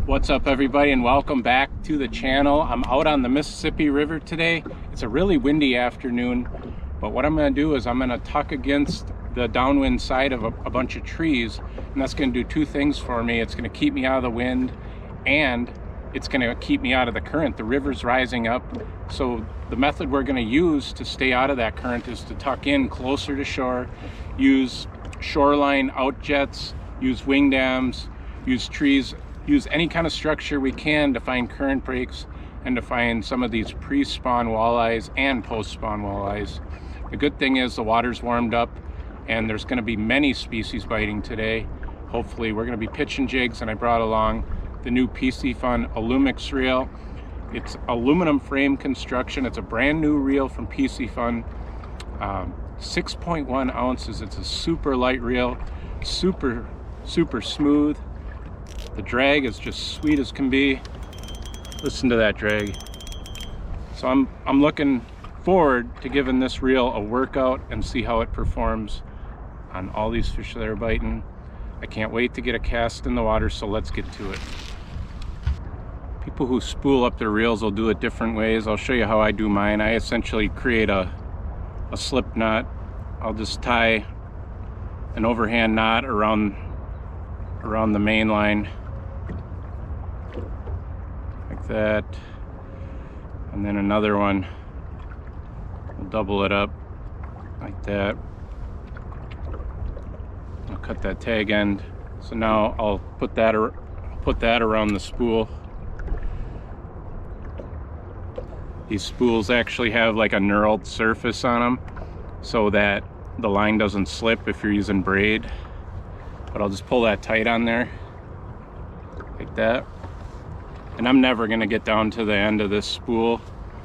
What's up everybody, and welcome back to the channel. I'm out on the Mississippi River today. It's a really windy afternoon, but what I'm going to do is I'm going to tuck against the downwind side of a bunch of trees, and that's going to do two things for me. It's going to keep me out of the wind, and it's going to keep me out of the current. The river's rising up, so the method we're going to use to stay out of that current is to tuck in closer to shore, use shoreline outjets, use wing dams, use trees, use any kind of structure we can to find current breaks and to find some of these pre-spawn walleyes and post-spawn walleyes. The good thing is the water's warmed up and there's going to be many species biting today. Hopefully we're going to be pitching jigs, and I brought along the new Piscifun Alumix reel. It's aluminum frame construction. It's a brand new reel from Piscifun. 6.1 ounces. It's a super light reel, super smooth. The drag is just sweet as can be. Listen to that drag. So I'm looking forward to giving this reel a workout and see how it performs on all these fish that are biting. I can't wait to get a cast in the water, so let's get to it. People who spool up their reels will do it different ways. I'll show you how I do mine. I essentially create a slip knot. I'll just tie an overhand knot around the main line like that, and then another one, I'll double it up like that. I'll cut that tag end. So now I'll put that around the spool. These spools actually have like a knurled surface on them so that the line doesn't slip if you're using braid. But I'll just pull that tight on there like that, and I'm never going to get down to the end of this spool,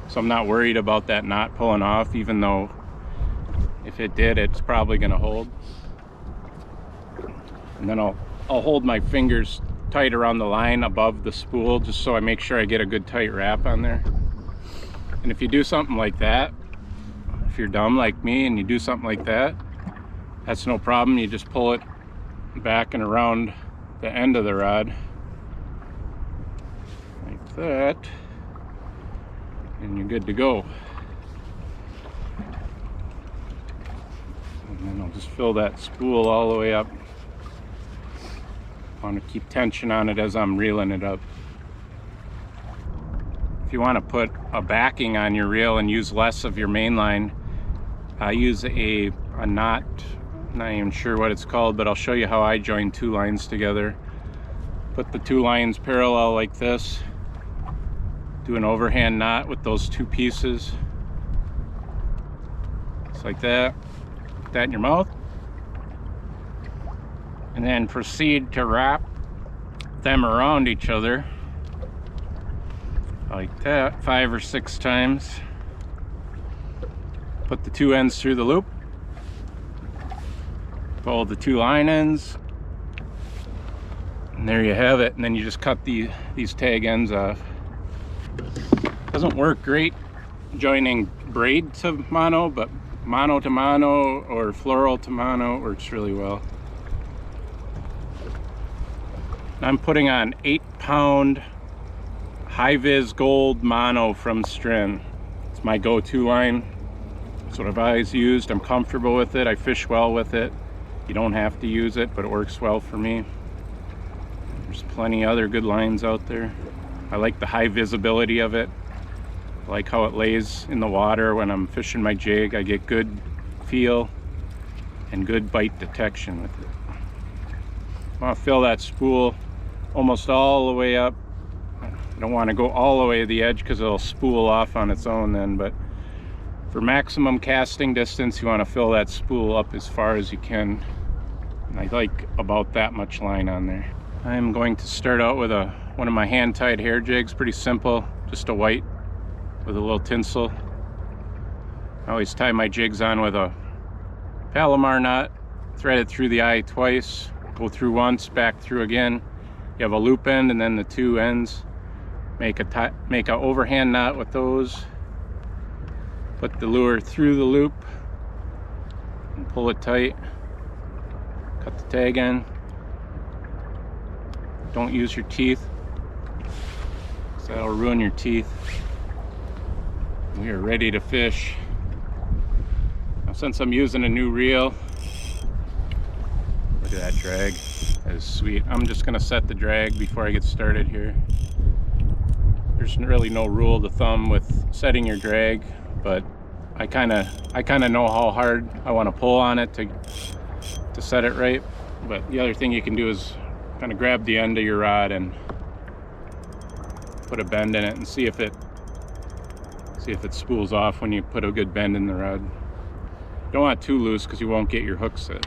so I'm not worried about that knot pulling off, even though if it did, it's probably going to hold. And then I'll hold my fingers tight around the line above the spool, just so I make sure I get a good tight wrap on there. And if you do something like that, if you're dumb like me and you do something like that, that's no problem. You just pull it back and around the end of the rod like that, and you're good to go. And then I'll just fill that spool all the way up. I want to keep tension on it as I'm reeling it up. If you want to put a backing on your reel and use less of your main line, I use a knot. Not even sure what it's called, but I'll show you how I join two lines together. Put the two lines parallel like this, do an overhand knot with those two pieces, just like that. Put that in your mouth, and then proceed to wrap them around each other like that 5 or 6 times. Put the two ends through the loop, follow the two line ends, and there you have it. And then you just cut these tag ends off. Doesn't work great joining braid to mono, but mono to mono or floral to mono works really well. I'm putting on 8-pound high-vis gold mono from Stren. It's my go-to line. It's what I've always used. I'm comfortable with it. I fish well with it. You don't have to use it, but it works well for me. There's plenty other good lines out there. I like the high visibility of it. I like how it lays in the water when I'm fishing my jig. I get good feel and good bite detection with it. I want to fill that spool almost all the way up. I don't want to go all the way to the edge because it'll spool off on its own then, but for maximum casting distance, you want to fill that spool up as far as you can. And I like about that much line on there. I'm going to start out with one of my hand-tied hair jigs. Pretty simple, just a white with a little tinsel. I always tie my jigs on with a Palomar knot, thread it through the eye twice, go through once, back through again. You have a loop end and then the two ends. Make a overhand knot with those. Put the lure through the loop and pull it tight. Cut the tag in. Don't use your teeth. So that'll ruin your teeth. We are ready to fish. Now, since I'm using a new reel, look at that drag. That is sweet. I'm just gonna set the drag before I get started here. There's really no rule of thumb with setting your drag, but I kind of know how hard I want to pull on it to set it right. But the other thing you can do is kind of grab the end of your rod and put a bend in it and see if it spools off when you put a good bend in the rod. Don't want it too loose because you won't get your hook set.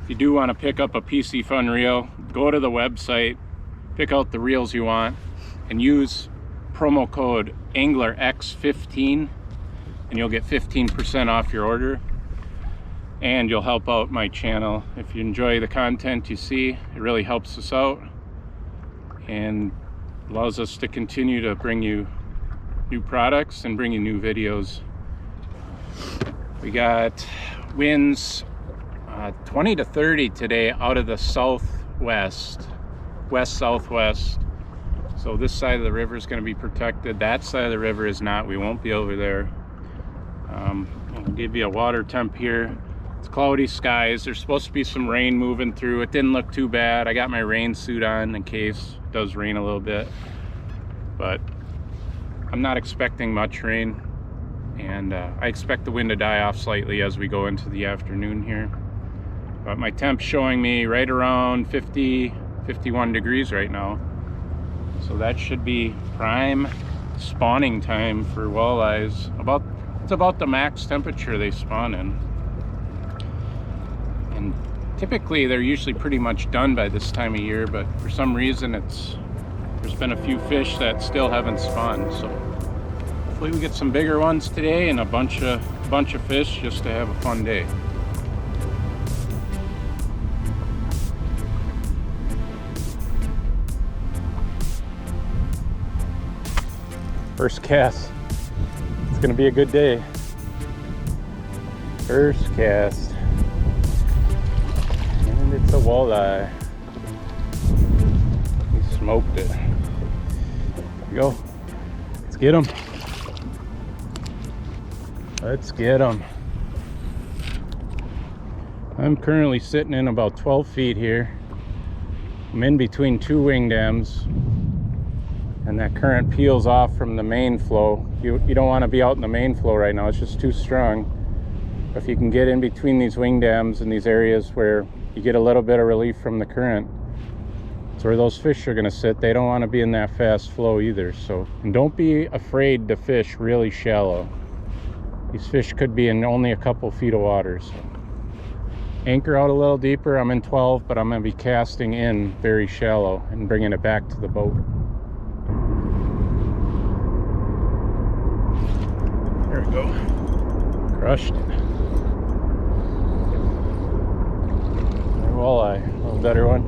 If you do want to pick up a Piscifun reel, go to the website, pick out the reels you want, and use promo code AnglerX15 and you'll get 15% off your order, and you'll help out my channel. If you enjoy the content you see, it really helps us out and allows us to continue to bring you new products and bring you new videos. We got winds 20 to 30 today out of the southwest, west-southwest. So this side of the river is going to be protected. That side of the river is not. We won't be over there. I'll give you a water temp here. It's cloudy skies. There's supposed to be some rain moving through. It didn't look too bad. I got my rain suit on in case it does rain a little bit. But I'm not expecting much rain. And I expect the wind to die off slightly as we go into the afternoon here. But my temp's showing me right around 50, 51 degrees right now. So that should be prime spawning time for walleyes. It's about the max temperature they spawn in. And typically they're usually pretty much done by this time of year, but for some reason there's been a few fish that still haven't spawned. So hopefully we get some bigger ones today and a bunch of fish just to have a fun day. First cast. It's gonna be a good day. First cast. And it's a walleye. We smoked it. Here we go. Let's get them. Let's get them. I'm currently sitting in about 12 feet here. I'm in between two wing dams. And that current peels off from the main flow. You don't want to be out in the main flow right now, it's just too strong. If you can get in between these wing dams and these areas where you get a little bit of relief from the current, it's where those fish are going to sit. They don't want to be in that fast flow either. So, and don't be afraid to fish really shallow. These fish could be in only a couple feet of water. So anchor out a little deeper. I'm in 12, but I'm going to be casting in very shallow and bringing it back to the boat. There we go. Crushed it. Walleye, a little better one.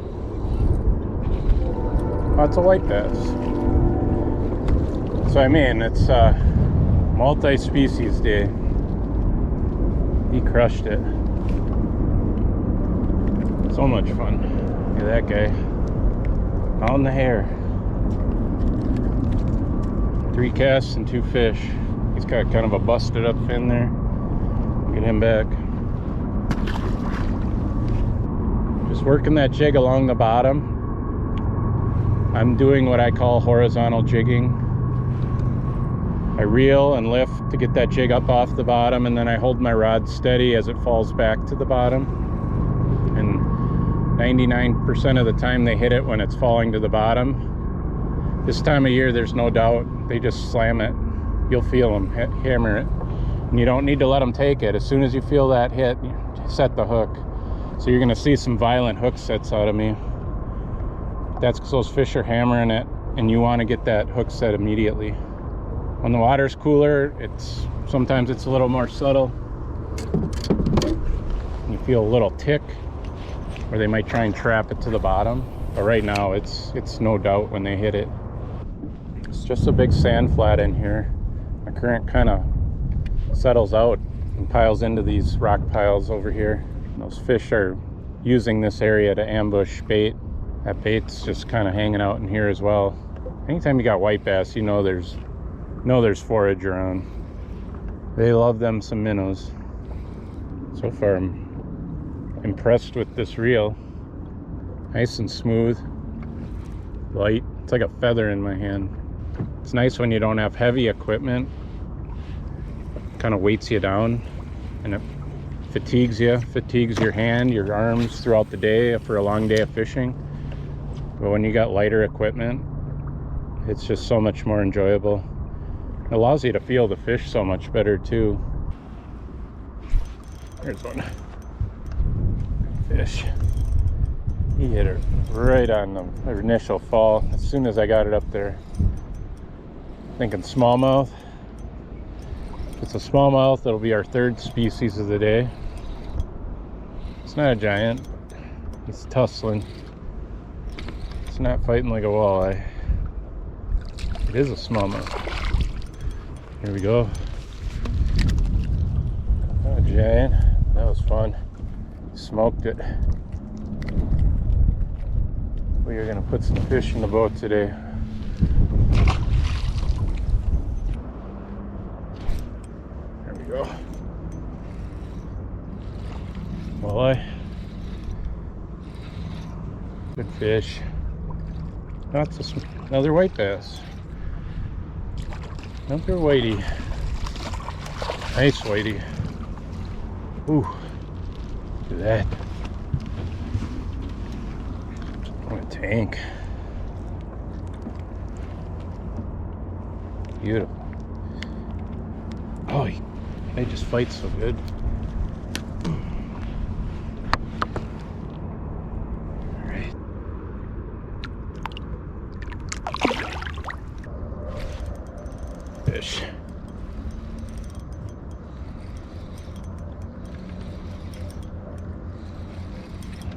Oh, it's a white bass. So I mean, it's multi-species day. He crushed it. So much fun. Look at that guy. On the hair. 3 casts and 2 fish. He's got kind of a busted up fin there. Get him back. Just working that jig along the bottom. I'm doing what I call horizontal jigging. I reel and lift to get that jig up off the bottom, and then I hold my rod steady as it falls back to the bottom. And 99% of the time they hit it when it's falling to the bottom. This time of year, there's no doubt, they just slam it. You'll feel them hammer it, and you don't need to let them take it. As soon as you feel that hit, you set the hook. So you're gonna see some violent hook sets out of me. That's because those fish are hammering it, and you want to get that hook set immediately. When the water's cooler, sometimes it's a little more subtle. You feel a little tick, or they might try and trap it to the bottom. But right now, it's no doubt when they hit it. It's just a big sand flat in here. The current kind of settles out and piles into these rock piles over here. Those fish are using this area to ambush bait. That bait's just kind of hanging out in here as well. Anytime you got white bass, you know there's forage around. They love them some minnows. So far I'm impressed with this reel. Nice and smooth, light. It's like a feather in my hand. It's nice when you don't have heavy equipment. Kind of weights you down and it fatigues you, fatigues your hand, your arms throughout the day for a long day of fishing. But when you got lighter equipment, it's just so much more enjoyable. It allows you to feel the fish so much better too. There's one fish. He hit it right on the initial fall as soon as I got it up there. Thinking smallmouth. If it's a smallmouth, it'll be our third species of the day. It's not a giant, but he's tussling. It's not fighting like a walleye. It is a smallmouth. Here we go. Not a giant. That was fun. Smoked it. We are gonna put some fish in the boat today. There we go. Walleye. Good fish. That's another white bass. Another whitey. Nice whitey. Ooh, look at that. What a tank. Beautiful. Oh, they just fight so good. Fish.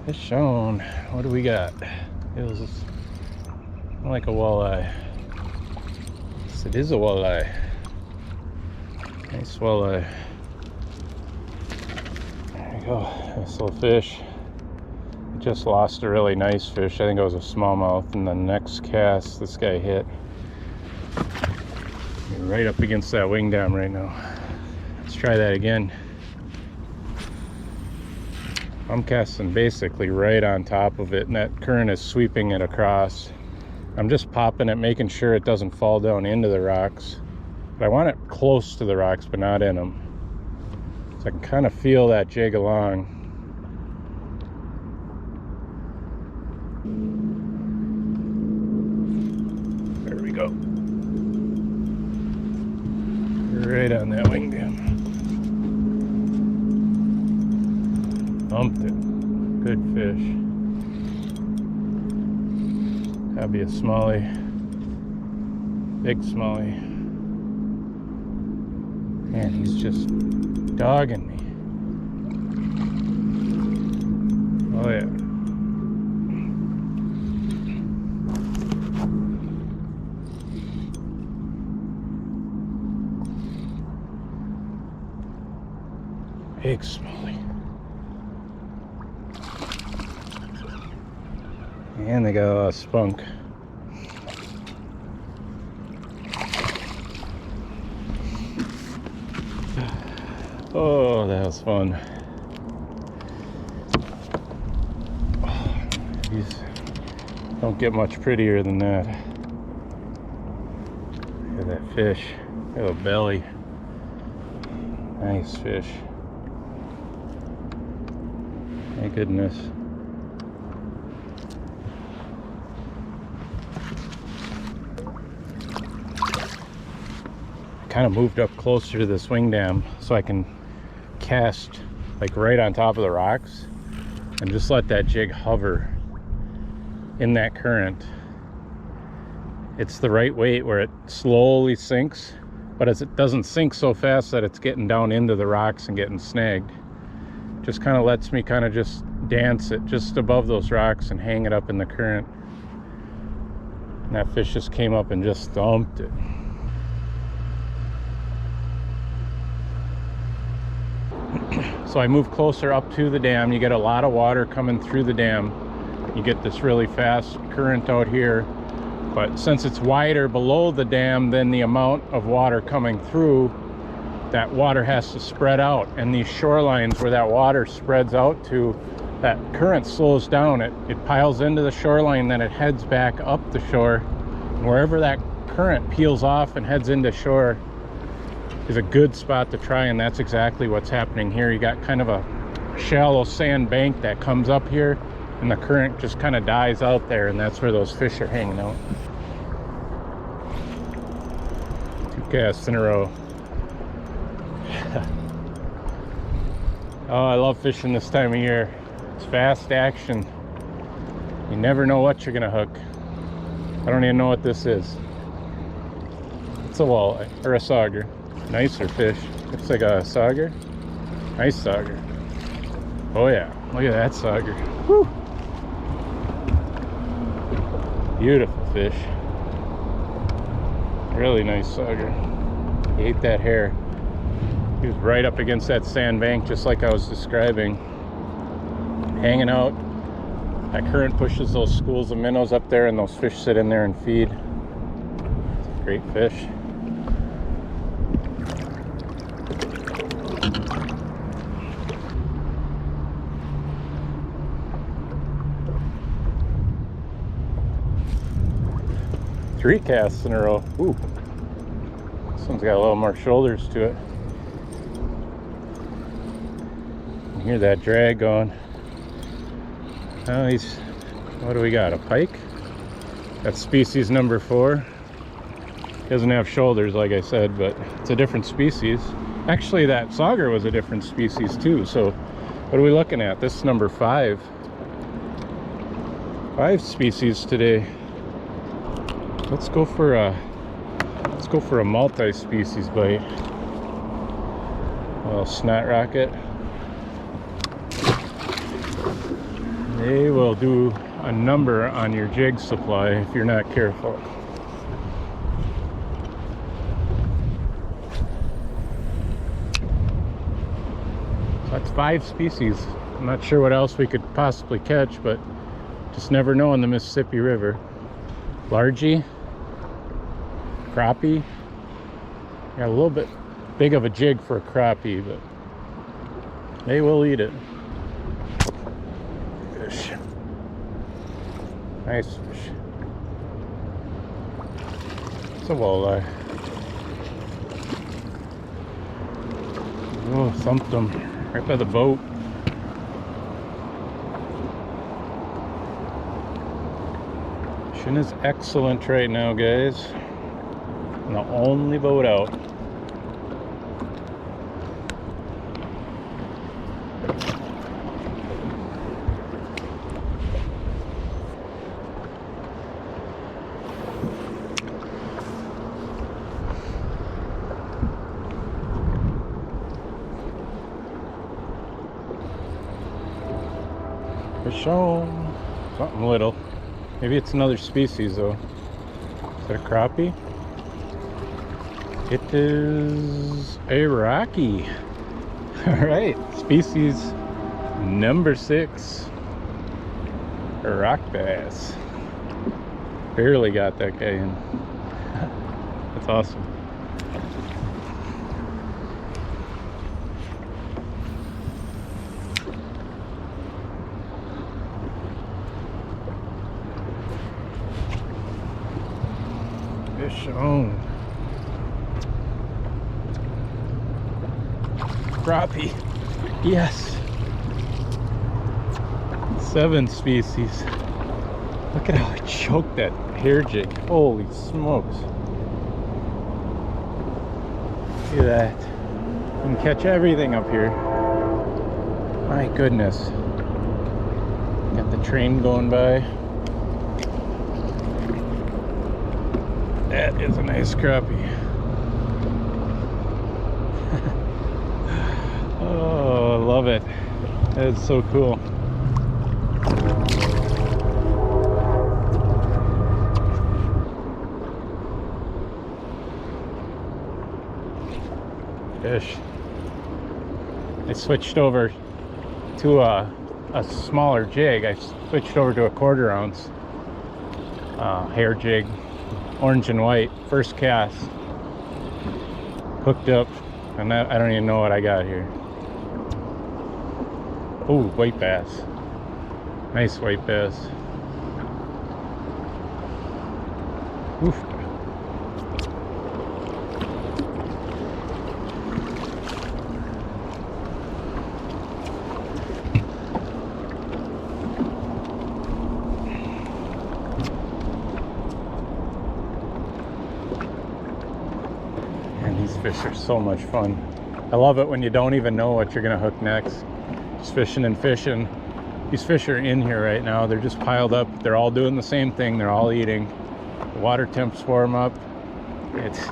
Fish on. What do we got? It was like a walleye. Yes, it is a walleye. Nice walleye. There you go. Nice little fish. Just lost a really nice fish. I think it was a smallmouth. And the next cast this guy hit. Right up against that wing dam right now. Let's try that again. I'm casting basically right on top of it, and that current is sweeping it across. I'm just popping it, making sure it doesn't fall down into the rocks. But I want it close to the rocks, but not in them. So I can kind of feel that jig along. There we go. Right on that wing dam. Bumped it. Good fish. That'd be a smallie. Big smallie. Man, he's just dogging me. Oh yeah. Big smallie. And they got a lot of spunk. Oh, that was fun. These don't get much prettier than that. Look at that fish. Look at the belly. Nice fish. Thank goodness. Kind of moved up closer to the swing dam so I can cast like right on top of the rocks and just let that jig hover in that current. It's the right weight where it slowly sinks, but as it doesn't sink so fast that it's getting down into the rocks and getting snagged. Just kind of lets me kind of just dance it just above those rocks and hang it up in the current. And that fish just came up and just thumped it. So I moved closer up to the dam. You get a lot of water coming through the dam. you get this really fast current out here. But since it's wider below the dam than the amount of water coming through, that water has to spread out. And these shorelines where that water spreads out to, that current slows down. It piles into the shoreline, then it heads back up the shore. And wherever that current peels off and heads into shore is a good spot to try, and that's exactly what's happening here. You got kind of a shallow sand bank that comes up here, and the current just kind of dies out there, and that's where those fish are hanging out. 2 casts in a row. Oh, I love fishing this time of year. It's fast action. You never know what you're gonna hook. I don't even know what this is. It's a walleye or a sauger. Nicer fish. Looks like a sauger. Nice sauger. Oh yeah, look at that sauger. Woo! Beautiful fish. Really nice sauger. He ate that hair. He was right up against that sand bank, just like I was describing. Hanging out. That current pushes those schools of minnows up there, and those fish sit in there and feed. It's a great fish. Three casts in a row. Ooh. This one's got a little more shoulders to it. You hear that drag going. Oh, he's, what do we got? A pike? That's species number 4. Doesn't have shoulders, like I said, but it's a different species. Actually, that sauger was a different species too. So what are we looking at? This is number 5. 5 species today. Let's go for a multi-species bite. A little snot rocket. They will do a number on your jig supply if you're not careful. So that's 5 species. I'm not sure what else we could possibly catch, but just never know in the Mississippi River. Largie, crappie. Got a little bit big of a jig for a crappie, but they will eat it. Fish. Nice fish. It's a walleye. Oh, thumped them right by the boat. Fishing is excellent right now, guys. And the only boat out. Fish on. Something little. Maybe it's another species though. Is that a crappie? It is a rocky. Alright, species number 6. A rock bass. Barely got that guy in. That's awesome. Fish on. Crappie. Yes. 7 species. Look at how I choked that hair jig. Holy smokes. Look at that. You can catch everything up here. My goodness. Got the train going by. That is a nice crappie. Oh, I love it. That is so cool. Fish. I switched over to a a smaller jig. I switched over to a 1/4 ounce hair jig, orange and white, first cast. Hooked up, and I don't even know what I got here. Ooh, white bass. Nice white bass. Oof. And these fish are so much fun. I love it when you don't even know what you're gonna hook next. Just fishing and fishing. These fish are in here right now. They're just piled up. They're all doing the same thing. They're all eating. The water temps warm up.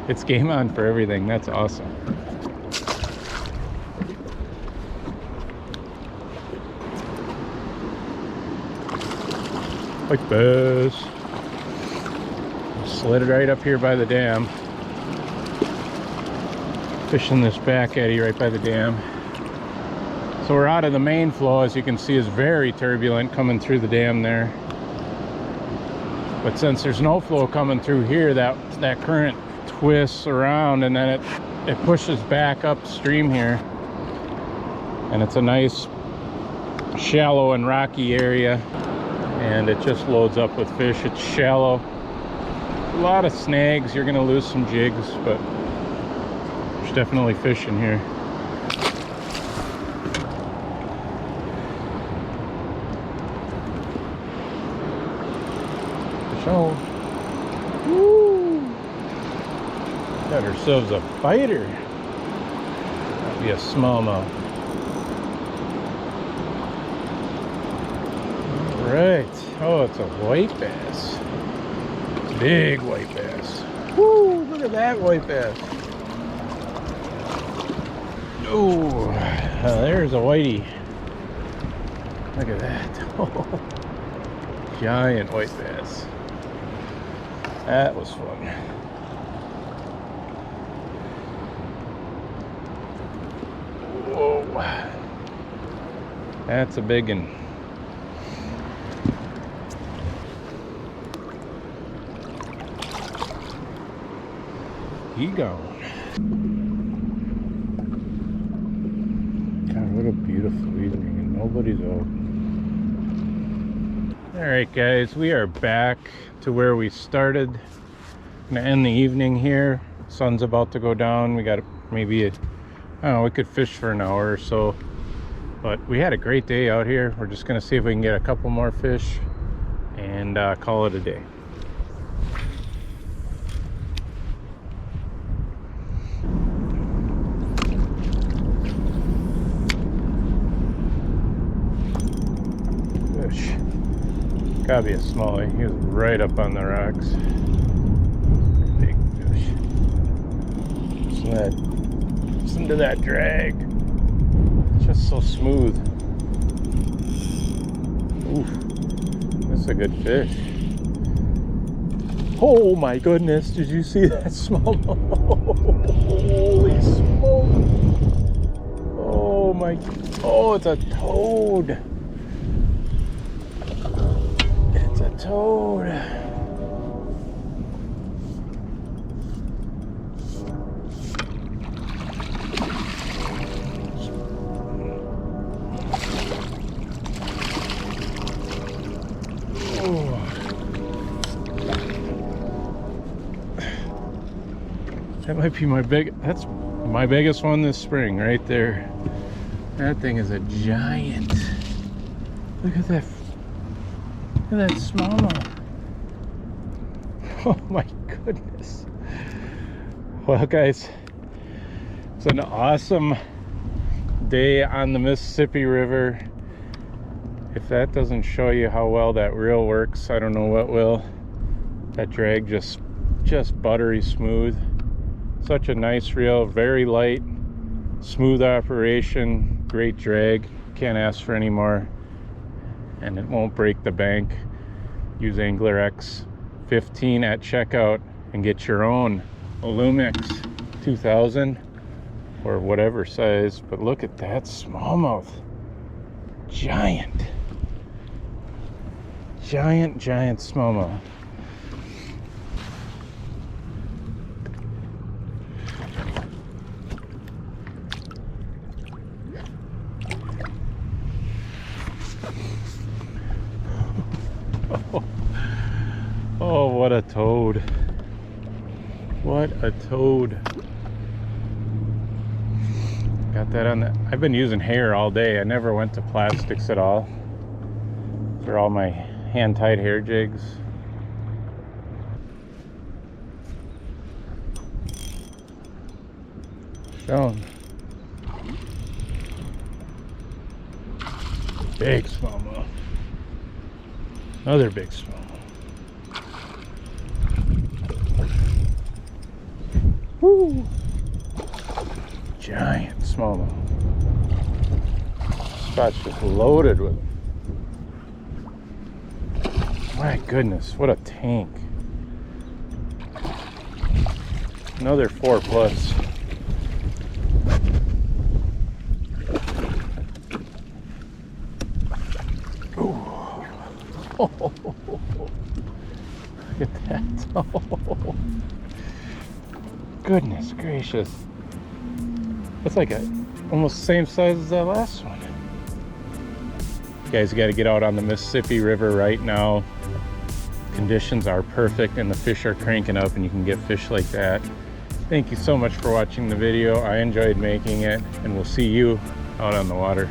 It's game on for everything. That's awesome. White bass. Slid it right up here by the dam. Fishing this back eddy right by the dam. So we're out of the main flow, as you can see, is very turbulent coming through the dam there. But since there's no flow coming through here, that current twists around and then it pushes back upstream here. And it's a nice shallow and rocky area. And it just loads up with fish. It's shallow. A lot of snags. You're gonna lose some jigs, but there's definitely fish in here. So, woo! Got ourselves a biter. That'd be a smallmouth. All right. Oh, it's a white bass. Big white bass. Woo! Look at that white bass. Oh, there's a whitey. Look at that. Oh, giant white bass. That was fun. Whoa. That's a big one. He gone. God, what a beautiful evening, and nobody's out. All right, guys, we are back to where we started. Gonna end the evening here. Sun's about to go down. We got maybe I don't know, we could fish for an hour or so, but we had a great day out here. We're just gonna see if we can get a couple more fish and call it a day. Fish. Gotta be a smallie. He was right up on the rocks. Big fish. Listen to that drag. It's just so smooth. Oof. That's a good fish. Oh my goodness, did you see that smallmouth? Holy smoke. Oh my, oh, it's a toad. It's a toad. That might be that's my biggest one this spring right there. That thing is a giant. Look at that. Look at that smallmouth. Oh my goodness. Well, guys, it's an awesome day on the Mississippi River. If that doesn't show you how well that reel works, I don't know what will. That drag just buttery smooth. Such a nice reel, very light, smooth operation, great drag. Can't ask for any more, and it won't break the bank. Use Angler X 15 at checkout and get your own Alumix 2000 or whatever size. But look at that smallmouth. giant. Giant smallmouth. Oh, what a toad. What a toad. Got that on the... I've been using hair all day. I never went to plastics at all for all my hand-tied hair jigs. Shown. Big smallmouth. Another big smallmouth. Woo! Giant smallmouth. Spot's just loaded with them. My goodness, what a tank. Another 4+. Oh, look at that. Oh, goodness gracious. That's like almost the same size as that last one. You guys got to get out on the Mississippi River right now. Conditions are perfect and the fish are cranking up and you can get fish like that. Thank you so much for watching the video. I enjoyed making it and we'll see you out on the water.